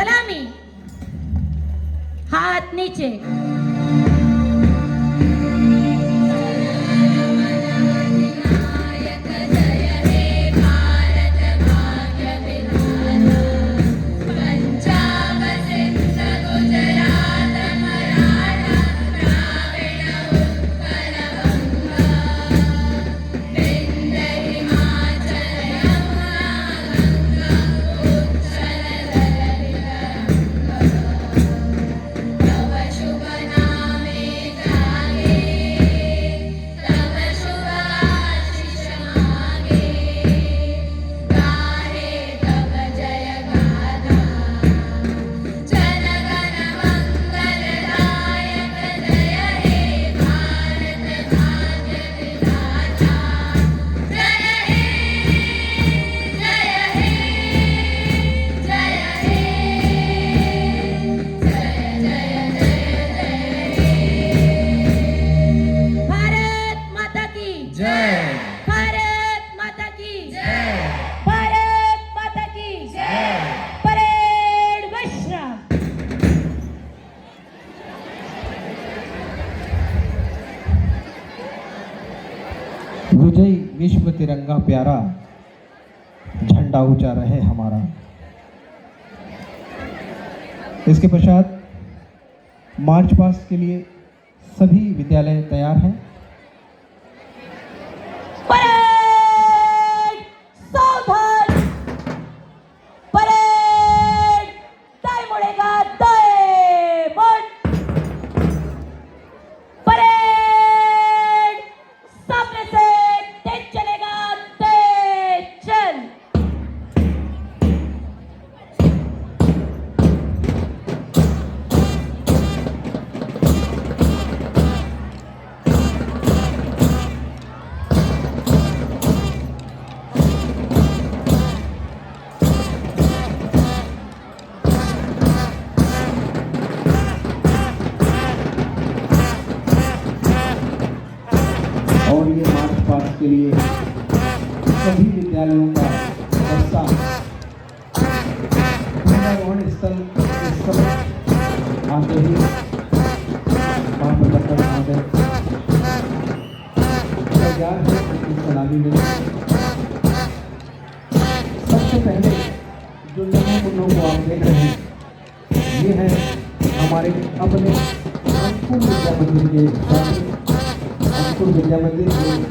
सलामी, हाथ नीचे। विजय विश्व तिरंगा प्यारा, झंडा ऊंचा रहे हमारा। इसके पश्चात मार्च पास्ट के लिए सभी विद्यालय तैयार हैं। परेड सावधान, परेड दाएं मुड़ेगा, दाएं मुड़, परेड सामने से तेज चलेगा, तेज चल। और ये मार्च पास्ट के लिए सभी विद्यालयों का दस्ता ध्वजारोहण स्थल इस समय आते ही महाप्रबंधक महोदय तैयार है उनकी सलामी में। सबसे पहले जो नए मुन्नों को आप देख रहे हैं, ये है हमारे अपने अंकुर विद्या मंदिर के स्वामी। अंकुर विद्या मंदिर में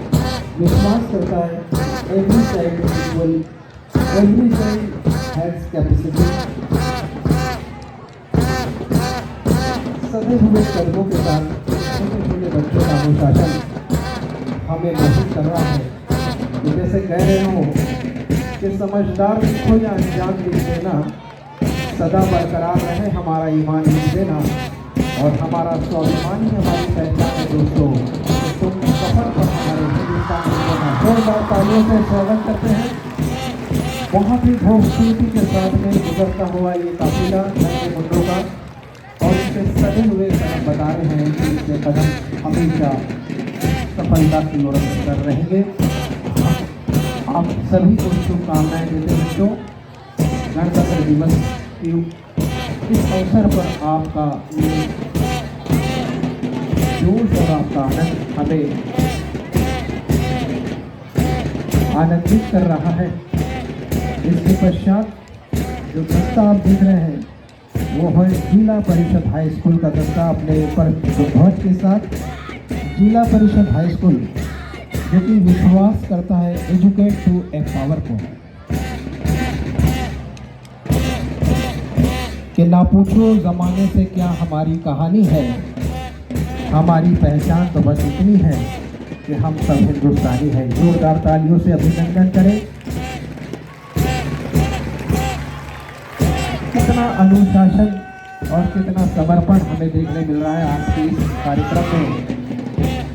विश्वास करता है every child equal, every child has capacity. सदे हुए कदमों के साथ छोटे छोटे बच्चों का अनुशासन हमें महसूस कर रहा है कि जैसे कह रहे हो कि समझदार लिखो या अनजान लिख देना, सदा बरकरार रहे हमारा ईमान लिख देना, और हमारा स्वाभिमान ही हमारी पहचान है दोस्तों। तुम सफर पर हमारे हिंदुस्तान को जोरदार तालियों से स्वागत करते हैं। बहुत ही खूबसूरती के साथ में गुजरता हुआ ये काफिला नए मुंडों का, और इसके सजे हुए कदम बता रहे हैं कि इसके कदम हमेशा सफलता की ओर अग्रसर रहेंगे। आप सभी को शुभकामनाएं देते हैं बच्चों। गणतंत्र दिवस की इस अवसर पर आपका ये जोश और आपका आनंद हमें आनंदित कर रहा है। इसके पश्चात जो दस्ता आप देख रहे हैं वो है जिला परिषद हाई स्कूल का दस्ता, अपने ऊपर ध्वज के साथ। जिला परिषद हाई स्कूल जो कि विश्वास करता है एजुकेट टू एम्पावर को, कि ना पूछो ज़माने से क्या हमारी कहानी है, हमारी पहचान तो बस इतनी है कि हम सब हिंदुस्तानी हैं। जोरदार तालियों से अभिनंदन करें। कितना अनुशासन और कितना समर्पण हमें देखने मिल रहा है आज के इस कार्यक्रम में।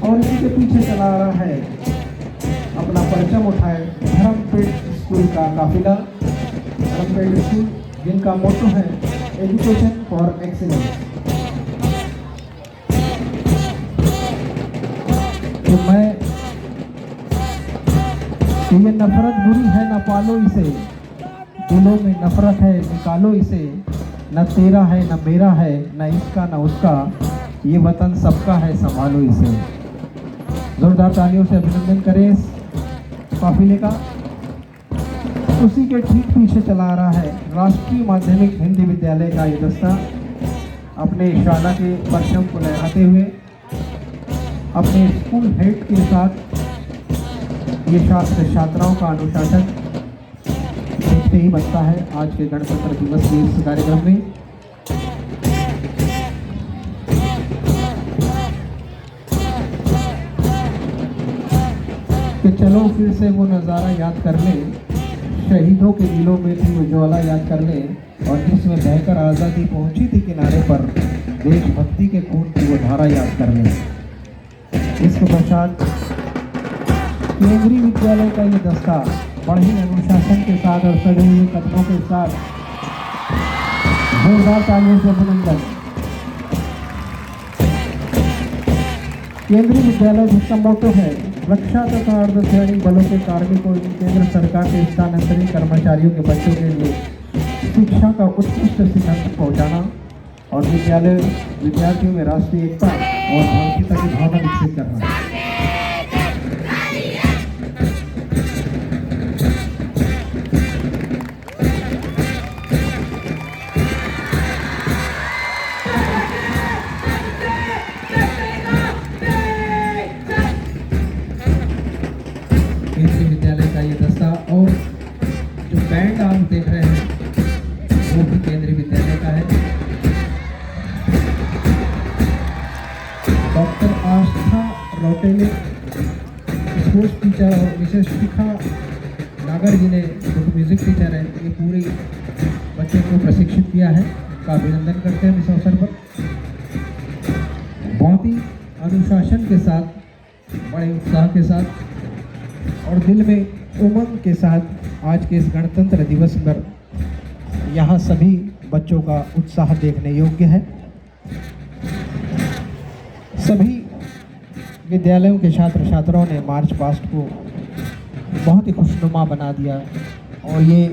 और इसी के पीछे चला आ रहा है, अपना परचम उठाए धर्मपेट स्कूल का काफिला। धर्मपेट स्कूल जिनका मोटो है एजुकेशन फॉर एक्सीलेंस। तो मैं कि ये नफरत बुरी है, न पालो इसे, दिलों में नफरत है निकालो इसे। न तेरा है न मेरा है, न इसका न उसका, ये वतन सबका है, संभालो इसे। जोरदार तालियों से अभिनंदन करें इस काफिले का। उसी के ठीक पीछे चला आ रहा है राष्ट्रीय माध्यमिक हिंदी विद्यालय का ये दस्ता, अपने शाला के परचम को लहराते हुए अपने स्कूल हेड के साथ ये छात्र छात्राओं का अनुशासन देखते ही बनता है आज के गणतंत्र दिवस के इस कार्यक्रम में। कि चलो फिर से वो नज़ारा याद कर लें, शहीदों के दिलों में थी उज्ज्वला याद कर लें, और जिसमें बहकर आज़ादी पहुंची थी किनारे पर, देशभक्ति के खून की वो धारा याद कर लें। इसके पश्चात केंद्रीय विद्यालय का ये दस्ता बड़े ही अनुशासन के साथ और सजे हुए कदमों के साथ जोरदार तालियों से अभिनंदन। केंद्रीय विद्यालय जिसका मोटो है रक्षा तथा अर्धसैनिक बलों के कार्मिकों एवं केंद्र सरकार के स्थानांतरित कर्मचारियों के बच्चों के लिए शिक्षा का उत्कृष्ट शिखर तक पहुँचाना और विद्यार्थियों में राष्ट्रीय एकता और भारतीयता की भावना विकसित करना। केंद्रीय विद्यालय का ये दस्ता और जो बैंड आप देख रहे हैं वो भी केंद्रीय विद्यालय का है। डॉक्टर आस्था रोटेले स्पोर्ट्स टीचर और मिसेस शिखा नागर जी ने जो म्यूजिक टीचर है, ये पूरे बच्चों को प्रशिक्षित किया है। उनका अभिनंदन करते हैं इस अवसर पर। बहुत ही अनुशासन के साथ, बड़े उत्साह के साथ और दिल में उमंग के साथ आज के इस गणतंत्र दिवस पर यहाँ सभी बच्चों का उत्साह देखने योग्य है। सभी विद्यालयों के छात्र छात्राओं ने मार्च पास्ट को बहुत ही खुशनुमा बना दिया और ये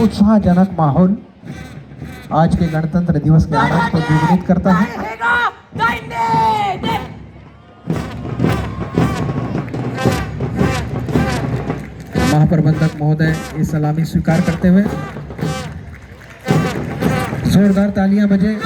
उत्साहजनक माहौल आज के गणतंत्र दिवस के आनंद को द्विगुणित करता है। महाप्रबंधक महोदय ये सलामी स्वीकार करते हुए जोरदार तालियां बजे।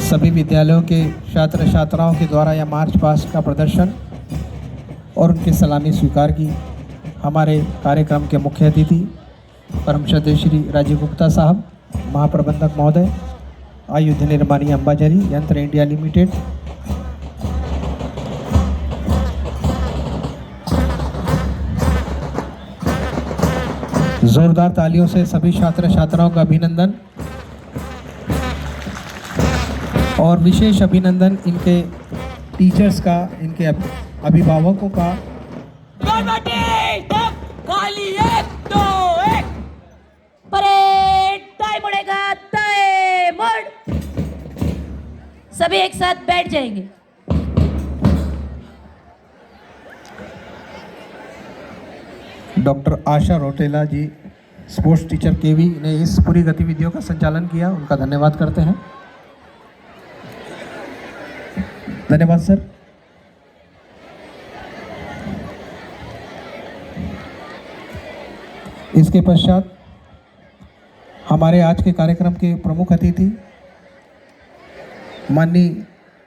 सभी विद्यालयों के छात्र छात्राओं के द्वारा यह मार्च पास्ट का प्रदर्शन और उनके सलामी स्वीकार की हमारे कार्यक्रम के मुख्य अतिथि परम श्रद्धेय श्री राजीव गुप्ता साहब, महाप्रबंधक महोदय, आयुध निर्माणी अंबाझरी यंत्र इंडिया लिमिटेड, जोरदार तालियों से सभी छात्र छात्राओं का अभिनंदन और विशेष अभिनंदन इनके टीचर्स का, इनके अभिभावकों का। परेड टाइम मुड़ेगा, टाइम मुड़। सभी एक साथ बैठ जाएंगे। डॉक्टर आशा रोटेला जी, स्पोर्ट्स टीचर केवी, ने इस पूरी गतिविधियों का संचालन किया, उनका धन्यवाद करते हैं। धन्यवाद सर। इसके पश्चात हमारे आज के कार्यक्रम के प्रमुख अतिथि माननीय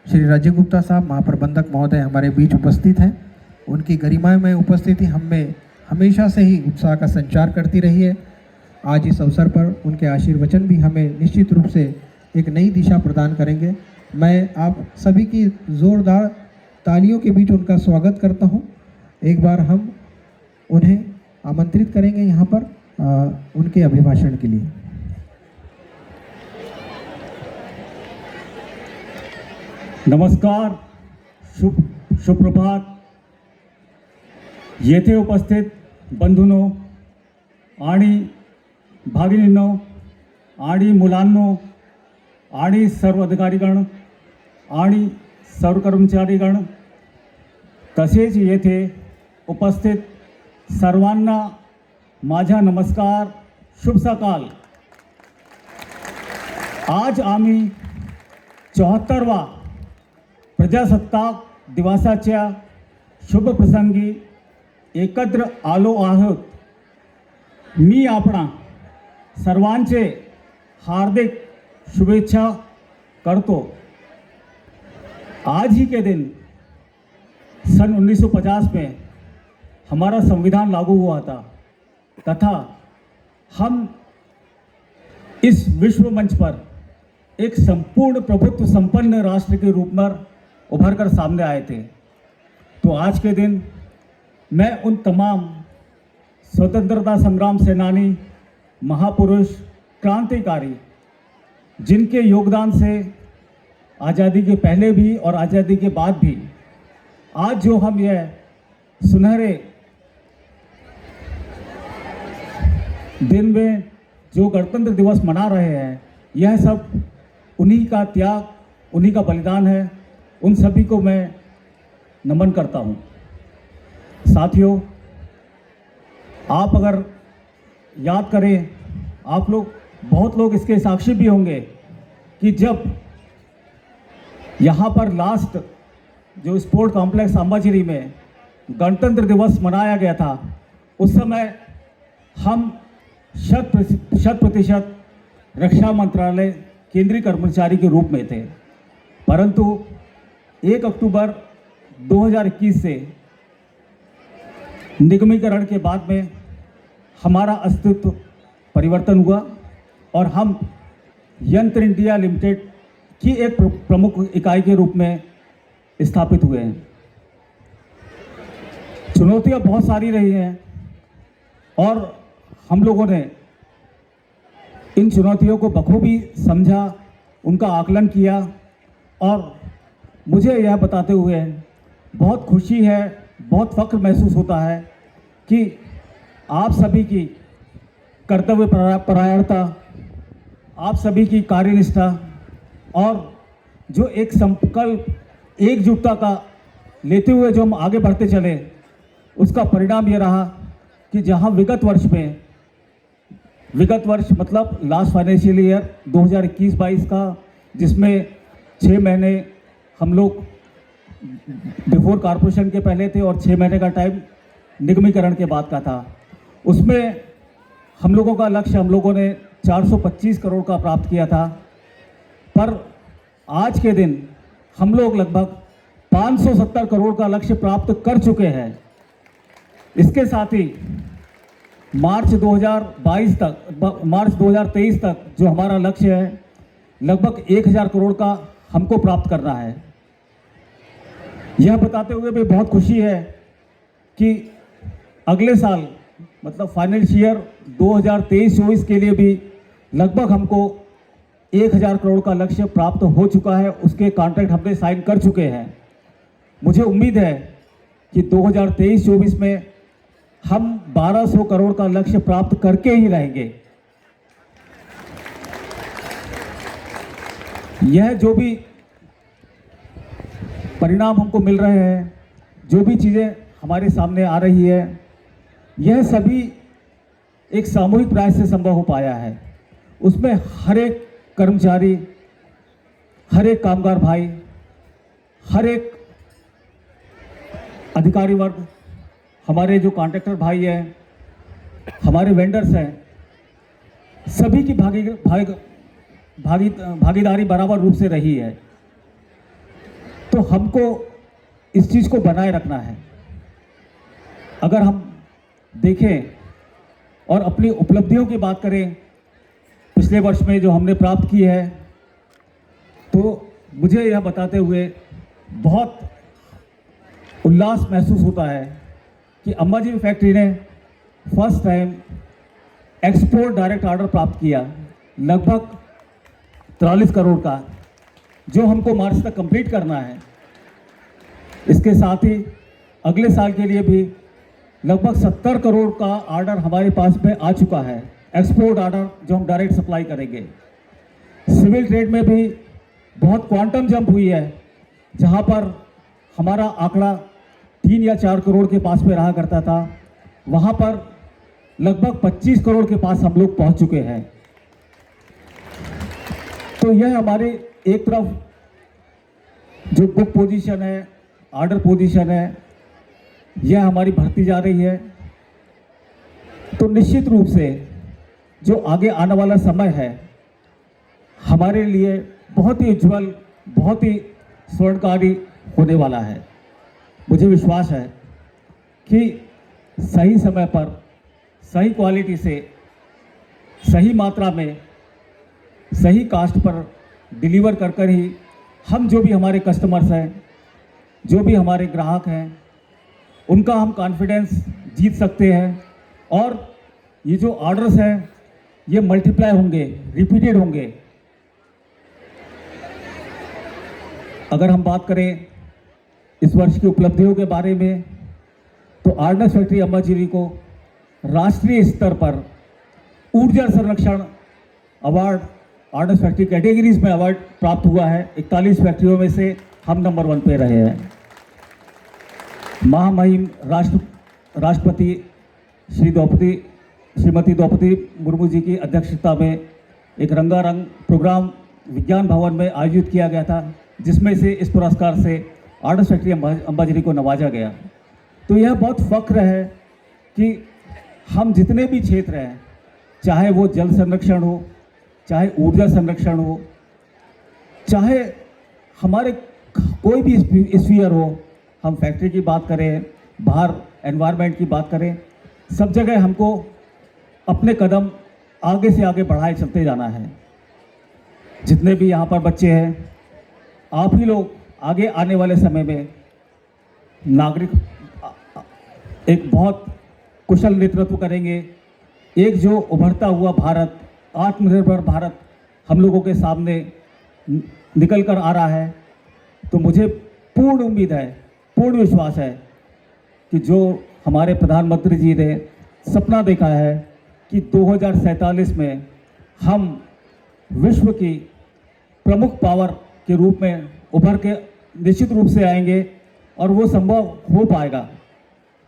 श्री राजीव गुप्ता साहब, महाप्रबंधक महोदय हमारे बीच उपस्थित हैं। उनकी गरिमामय उपस्थिति हमें हमेशा से ही उत्साह का संचार करती रही है। आज इस अवसर पर उनके आशीर्वचन भी हमें निश्चित रूप से एक नई दिशा प्रदान करेंगे। मैं आप सभी की जोरदार तालियों के बीच उनका स्वागत करता हूं। एक बार हम उन्हें आमंत्रित करेंगे यहाँ पर उनके अभिभाषण के लिए। नमस्कार, शुभ प्रभात। येथे उपस्थित बंधूंनो आणि भगिनींनो आणि मुलांनो आणि सर्व अधिकारीगण आणि सर्व कर्मचारीगण, तसेच येथे उपस्थित सर्वांना माझा नमस्कार, शुभ सकाळ। आज आम्ही 74वा प्रजासत्ताक दिवसाच्या शुभ प्रसंगी एकत्र आलो आहोत। मी आपणा सर्वांचे हार्दिक शुभेच्छा करतो। आज ही के दिन सन 1950 में हमारा संविधान लागू हुआ था तथा हम इस विश्व मंच पर एक संपूर्ण प्रभुत्व संपन्न राष्ट्र के रूप में उभर कर सामने आए थे। तो आज के दिन मैं उन तमाम स्वतंत्रता संग्राम सेनानी, महापुरुष, क्रांतिकारी, जिनके योगदान से आज़ादी के पहले भी और आज़ादी के बाद भी आज जो हम यह सुनहरे दिन में जो गणतंत्र दिवस मना रहे हैं, यह सब उन्हीं का त्याग, उन्हीं का बलिदान है। उन सभी को मैं नमन करता हूँ। साथियों, आप अगर याद करें, आप लोग, बहुत लोग इसके साक्षी भी होंगे कि जब यहाँ पर लास्ट जो स्पोर्ट कॉम्प्लेक्स अंबाझरी में गणतंत्र दिवस मनाया गया था, उस समय हम 100% रक्षा मंत्रालय केंद्रीय कर्मचारी के रूप में थे। परंतु 1 अक्टूबर 2021 से निगमीकरण के बाद में हमारा अस्तित्व परिवर्तन हुआ और हम यंत्र इंडिया लिमिटेड की एक प्रमुख इकाई के रूप में स्थापित हुए हैं। चुनौतियां बहुत सारी रही हैं और हम लोगों ने इन चुनौतियों को बखूबी समझा, उनका आकलन किया और मुझे यह बताते हुए बहुत खुशी है, बहुत फख्र महसूस होता है कि आप सभी की कर्तव्य परायणता, आप सभी की कार्यनिष्ठा और जो एक संकल्प, एकजुटता का लेते हुए जो हम आगे बढ़ते चले, उसका परिणाम ये रहा कि जहां विगत वर्ष मतलब लास्ट फाइनेंशियल ईयर 2021-22 का, जिसमें 6 महीने हम लोग बिफोर कॉरपोरेशन के पहले थे और 6 महीने का टाइम निगमीकरण के बाद का था, उसमें हम लोगों का लक्ष्य, हम लोगों ने 425 करोड़ का प्राप्त किया था। पर आज के दिन हम लोग लगभग 570 करोड़ का लक्ष्य प्राप्त कर चुके हैं। इसके साथ ही मार्च 2023 तक जो हमारा लक्ष्य है, लगभग 1000 करोड़ का हमको प्राप्त करना है। यह बताते हुए भी बहुत खुशी है कि अगले साल मतलब फाइनेंशियल ईयर 2023-24 के लिए भी लगभग हमको 1000 करोड़ का लक्ष्य प्राप्त हो चुका है। उसके कॉन्ट्रैक्ट हमने साइन कर चुके हैं। मुझे उम्मीद है कि 2023-24 में हम 1200 करोड़ का लक्ष्य प्राप्त करके ही रहेंगे। यह जो भी परिणाम हमको मिल रहे हैं, जो भी चीज़ें हमारे सामने आ रही है, यह सभी एक सामूहिक प्रयास से संभव हो पाया है। उसमें हर एक कर्मचारी, हर एक कामगार भाई, हर एक अधिकारी वर्ग, हमारे जो कॉन्ट्रैक्टर भाई हैं, हमारे वेंडर्स हैं, सभी की भागीदारी बराबर रूप से रही है। तो हमको इस चीज़ को बनाए रखना है। अगर हम देखें और अपनी उपलब्धियों की बात करें, पिछले वर्ष में जो हमने प्राप्त की है, तो मुझे यह बताते हुए बहुत उल्लास महसूस होता है कि अंबाझरी फैक्ट्री ने first time export direct order प्राप्त किया लगभग 43 करोड़ का, जो हमको मार्च तक कंप्लीट करना है। इसके साथ ही अगले साल के लिए भी लगभग 70 करोड़ का ऑर्डर हमारे पास में आ चुका है, एक्सपोर्ट ऑर्डर जो हम डायरेक्ट सप्लाई करेंगे। सिविल ट्रेड में भी बहुत क्वांटम जंप हुई है, जहां पर हमारा आंकड़ा 3 या 4 करोड़ के पास में रहा करता था, वहां पर लगभग 25 करोड़ के पास हम लोग पहुंच चुके हैं। तो यह हमारे एक तरफ जो बुक पोजीशन है, ऑर्डर पोजीशन है, यह हमारी बढ़ती जा रही है। तो निश्चित रूप से जो आगे आने वाला समय है हमारे लिए बहुत ही उज्जवल, बहुत ही स्वर्णकारी होने वाला है। मुझे विश्वास है कि सही समय पर, सही क्वालिटी से, सही मात्रा में, सही कास्ट पर डिलीवर कर ही हम जो भी हमारे कस्टमर्स हैं, जो भी हमारे ग्राहक हैं, उनका हम कॉन्फिडेंस जीत सकते हैं। और ये जो ऑर्डर्स हैं ये मल्टीप्लाई होंगे, रिपीटेड होंगे। अगर हम बात करें इस वर्ष की उपलब्धियों के बारे में, तो ऑर्डिनेंस फैक्ट्री अंबाझिरी को राष्ट्रीय स्तर पर ऊर्जा संरक्षण अवार्ड ऑर्डिनेंस फैक्ट्री कैटेगरीज में अवार्ड प्राप्त हुआ है। 41 फैक्ट्रियों में से हम नंबर 1 पे रहे हैं। महामहिम राष्ट्रपति श्रीमती द्रौपदी मुर्मू जी की अध्यक्षता में एक रंगारंग प्रोग्राम विज्ञान भवन में आयोजित किया गया था, जिसमें से इस पुरस्कार से ऑर्डिनेंस फैक्ट्री अंबाझिरी को नवाजा गया। तो यह बहुत फख्र है कि हम जितने भी क्षेत्र हैं, चाहे वो जल संरक्षण हो, चाहे ऊर्जा संरक्षण हो, चाहे हमारे कोई भी स्फीयर हो, हम फैक्ट्री की बात करें, बाहर एनवायरनमेंट की बात करें, सब जगह हमको अपने कदम आगे से आगे बढ़ाए चलते जाना है। जितने भी यहाँ पर बच्चे हैं, आप ही लोग आगे आने वाले समय में नागरिक एक बहुत कुशल नेतृत्व करेंगे। एक जो उभरता हुआ भारत, आत्मनिर्भर भारत हम लोगों के सामने निकल कर आ रहा है। तो मुझे पूर्ण उम्मीद है, पूर्ण विश्वास है कि जो हमारे प्रधानमंत्री जी ने सपना देखा है कि 2047 में हम विश्व की प्रमुख पावर के रूप में उभर के निश्चित रूप से आएंगे, और वो संभव हो पाएगा।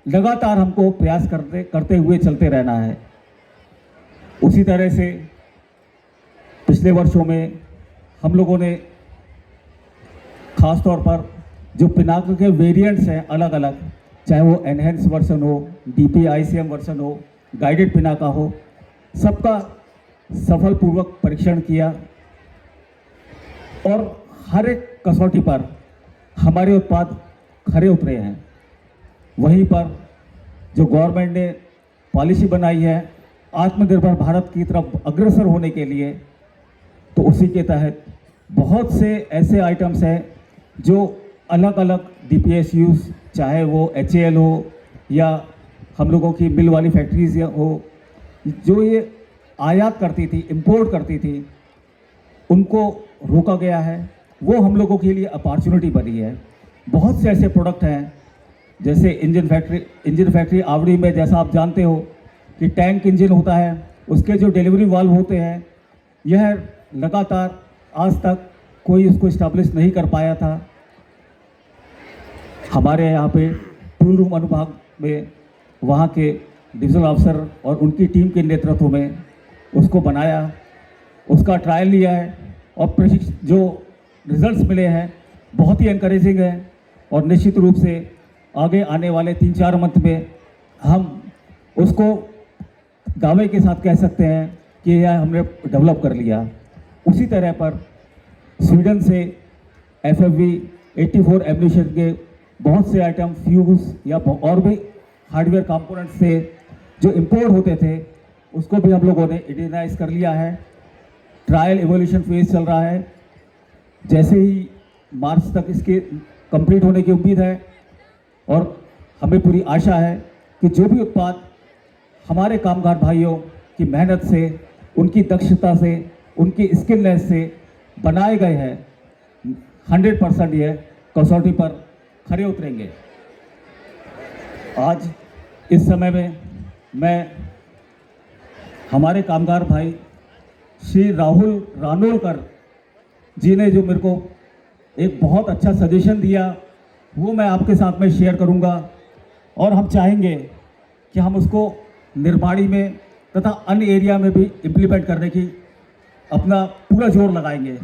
लगातार हमको प्रयास करते हुए चलते रहना है। उसी तरह से पिछले वर्षों में हम लोगों ने खास तौर पर जो पिनाका के वेरिएंट्स हैं अलग अलग, चाहे वो एनहेंस वर्जन हो, डीपी आईसीएम वर्जन हो, गाइडेड पिनाका हो, सबका सफलपूर्वक परीक्षण किया। और हर एक कसौटी पर हमारे उत्पाद खरे उतरे हैं। वहीं पर जो गवर्नमेंट ने पॉलिसी बनाई है आत्मनिर्भर भारत की तरफ अग्रसर होने के लिए, तो उसी के तहत बहुत से ऐसे आइटम्स हैं जो अलग अलग DPSUs, चाहे वो HAL हो या हम लोगों की मिल वाली फैक्ट्रीज हो, जो ये आयात करती थी, इंपोर्ट करती थी, उनको रोका गया है। वो हम लोगों के लिए अपॉर्चुनिटी बनी है। बहुत से ऐसे प्रोडक्ट हैं, जैसे इंजन फैक्ट्री आवड़ी में, जैसा आप जानते हो कि टैंक इंजन होता है, उसके जो डिलीवरी वाल्व होते हैं, यह लगातार आज तक कोई उसको इस्टेब्लिश नहीं कर पाया था। हमारे यहाँ पे टूल रूम अनुभाग में वहाँ के डिविजनल अफसर और उनकी टीम के नेतृत्व में उसको बनाया, उसका ट्रायल लिया है, और जो रिजल्ट्स मिले हैं बहुत ही एनकरेजिंग है। और निश्चित रूप से आगे आने वाले 3-4 मंथ में हम उसको दावे के साथ कह सकते हैं कि यह हमने डेवलप कर लिया। उसी तरह पर स्वीडन से FFV 84 एम्यूनिशन के बहुत से आइटम, फ्यूज या और भी हार्डवेयर कंपोनेंट्स से जो इंपोर्ट होते थे, उसको भी हम लोगों ने इंडियनाइज कर लिया है। ट्रायल एवोल्यूशन फेज चल रहा है। जैसे ही मार्च तक इसके कंप्लीट होने की उम्मीद है, और हमें पूरी आशा है कि जो भी उत्पाद हमारे कामगार भाइयों, की मेहनत से, उनकी दक्षता से, उनकी स्किलनेस से बनाए गए हैं, 100% ये कसौटी पर खरे उतरेंगे। आज इस समय में मैं हमारे कामगार भाई श्री राहुल रानोलकर जी ने जो मेरे को एक बहुत अच्छा सजेशन दिया, वो मैं आपके साथ में शेयर करूंगा और हम चाहेंगे कि हम उसको निर्माणी में तथा अन्य एरिया में भी इम्प्लीमेंट करने की अपना पूरा जोर लगाएंगे।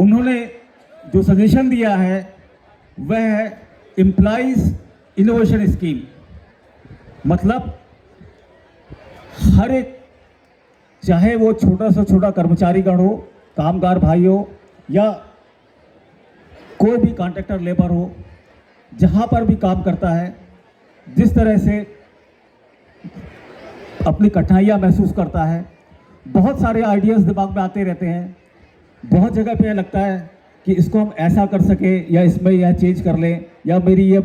उन्होंने जो सजेशन दिया है वह है एम्प्लॉइज इनोवेशन स्कीम। मतलब हर एक, चाहे वो छोटा से छोटा कर्मचारीगण हो, कामगार भाई हो या कोई भी कॉन्ट्रैक्टर लेबर हो, जहाँ पर भी काम करता है, जिस तरह से अपनी कठिनाइयाँ महसूस करता है, बहुत सारे आइडियाज़ दिमाग में आते रहते हैं। बहुत जगह पे लगता है कि इसको हम ऐसा कर सके या इसमें यह चेंज कर लें या मेरी ये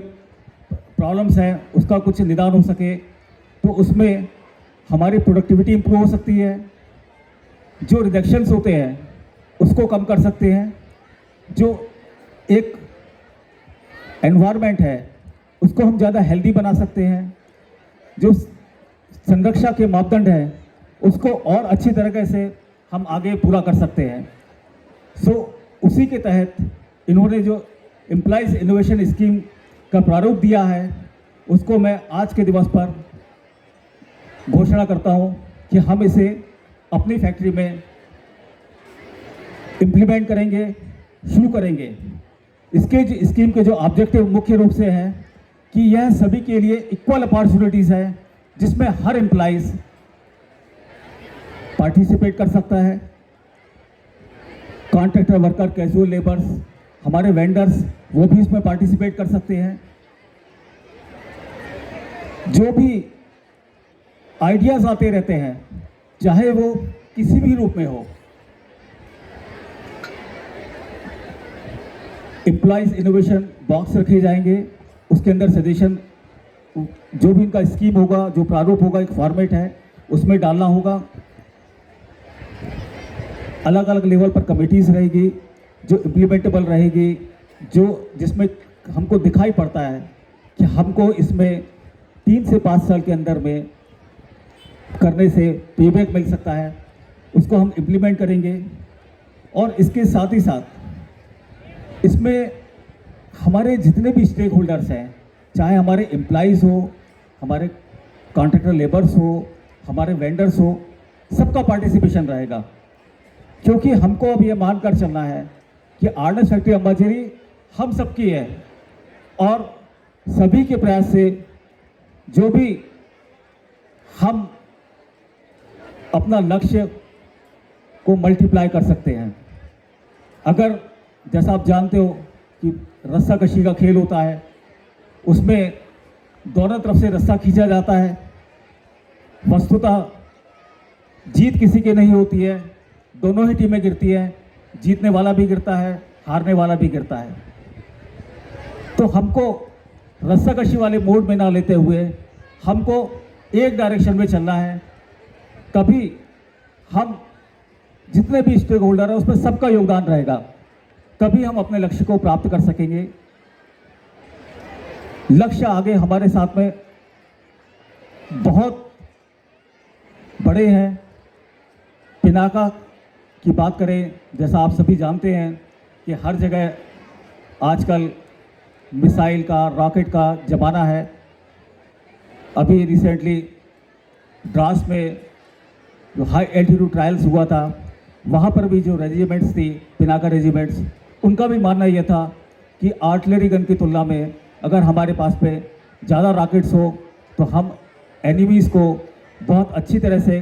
प्रॉब्लम्स हैं उसका कुछ निदान हो सके, तो उसमें हमारी प्रोडक्टिविटी इंप्रूव हो सकती है। जो रिडक्शंस होते हैं उसको कम कर सकते हैं। जो एक एनवायरनमेंट है उसको हम ज़्यादा हेल्दी बना सकते हैं। जो संरक्षा के मापदंड है उसको और अच्छी तरीके से हम आगे पूरा कर सकते हैं। उसी के तहत इन्होंने जो एम्प्लॉइज इनोवेशन स्कीम का प्रारूप दिया है उसको मैं आज के दिवस पर घोषणा करता हूं कि हम इसे अपनी फैक्ट्री में इम्प्लीमेंट करेंगे, शुरू करेंगे। इसके स्कीम के जो ऑब्जेक्टिव मुख्य रूप से है कि यह सभी के लिए इक्वल अपॉर्चुनिटीज़ है, जिसमें हर एम्प्लॉइज पार्टिसिपेट कर सकता है। कॉन्ट्रैक्टर, वर्कर, कैजुअल लेबर्स, हमारे वेंडर्स, वो भी इसमें पार्टिसिपेट कर सकते हैं। जो भी आइडियाज़ आते रहते हैं, चाहे वो किसी भी रूप में हो, एम्प्लॉइज इनोवेशन बॉक्स रखे जाएंगे। उसके अंदर सजेशन, जो भी इनका स्कीम होगा, जो प्रारूप होगा, एक फॉर्मेट है, उसमें डालना होगा। अलग अलग लेवल पर कमेटीज़ रहेगी जो इम्प्लीमेंटेबल रहेगी, जिसमें हमको दिखाई पड़ता है कि हमको इसमें 3 से 5 साल के अंदर में करने से पेबैक मिल सकता है, उसको हम इम्प्लीमेंट करेंगे। और इसके साथ ही साथ इसमें हमारे जितने भी स्टेक होल्डर्स हैं, चाहे हमारे एम्प्लॉइज़ हो, हमारे कॉन्ट्रैक्टर लेबर्स हो, हमारे वेंडर्स हो, सबका पार्टिसिपेशन रहेगा। क्योंकि हमको अब ये मानकर चलना है कि आर्नेस्ट फैक्ट्री अंबाझरी हम सबकी है और सभी के प्रयास से जो भी हम अपना लक्ष्य को मल्टीप्लाई कर सकते हैं। अगर जैसा आप जानते हो कि रस्साकशी का खेल होता है, उसमें दोनों तरफ से रस्सा खींचा जाता है। वस्तुतः जीत किसी की नहीं होती है, दोनों ही टीमें गिरती हैं, जीतने वाला भी गिरता है, हारने वाला भी गिरता है। तो हमको रस्साकशी वाले मोड में ना लेते हुए हमको एक डायरेक्शन में चलना है। तभी हम जितने भी स्टेक होल्डर हैं उसमें सबका योगदान रहेगा, तभी हम अपने लक्ष्य को प्राप्त कर सकेंगे। लक्ष्य आगे हमारे साथ में बहुत बड़े हैं। पिनाका की बात करें, जैसा आप सभी जानते हैं कि हर जगह आजकल मिसाइल का, रॉकेट का ज़माना है। अभी रिसेंटली द्रास में जो हाई एल्टीट्यूड ट्रायल्स हुआ था, वहाँ पर भी जो रेजिमेंट्स थी, पिनाका रेजिमेंट्स, उनका भी मानना यह था कि आर्टिलरी गन की तुलना में अगर हमारे पास पे ज़्यादा रॉकेट्स हो तो हम एनिमीज़ को बहुत अच्छी तरह से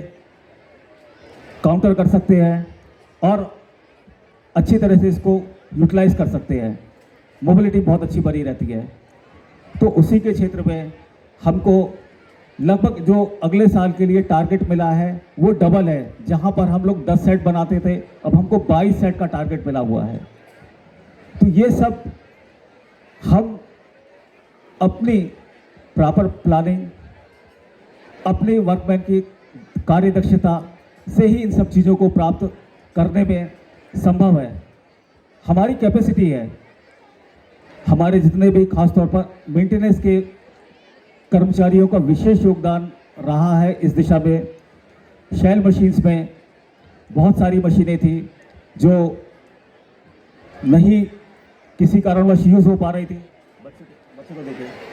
काउंटर कर सकते हैं और अच्छी तरह से इसको यूटिलाइज कर सकते हैं। मोबिलिटी बहुत अच्छी बनी रहती है। तो उसी के क्षेत्र में हमको लगभग जो अगले साल के लिए टारगेट मिला है वो डबल है। जहां पर हम लोग 10 सेट बनाते थे, अब हमको 22 सेट का टारगेट मिला हुआ है। तो ये सब हम अपनी प्रॉपर प्लानिंग, अपने वर्कमैन की कार्यदक्षता से ही इन सब चीज़ों को प्राप्त करने में संभव है। हमारी कैपेसिटी है, हमारे जितने भी खास तौर पर मेंटेनेंस के कर्मचारियों का विशेष योगदान रहा है इस दिशा में। शैल मशीन्स में बहुत सारी मशीनें थी जो नहीं किसी कारणवश यूज़ हो पा रही थी। बच्चे को देखिए।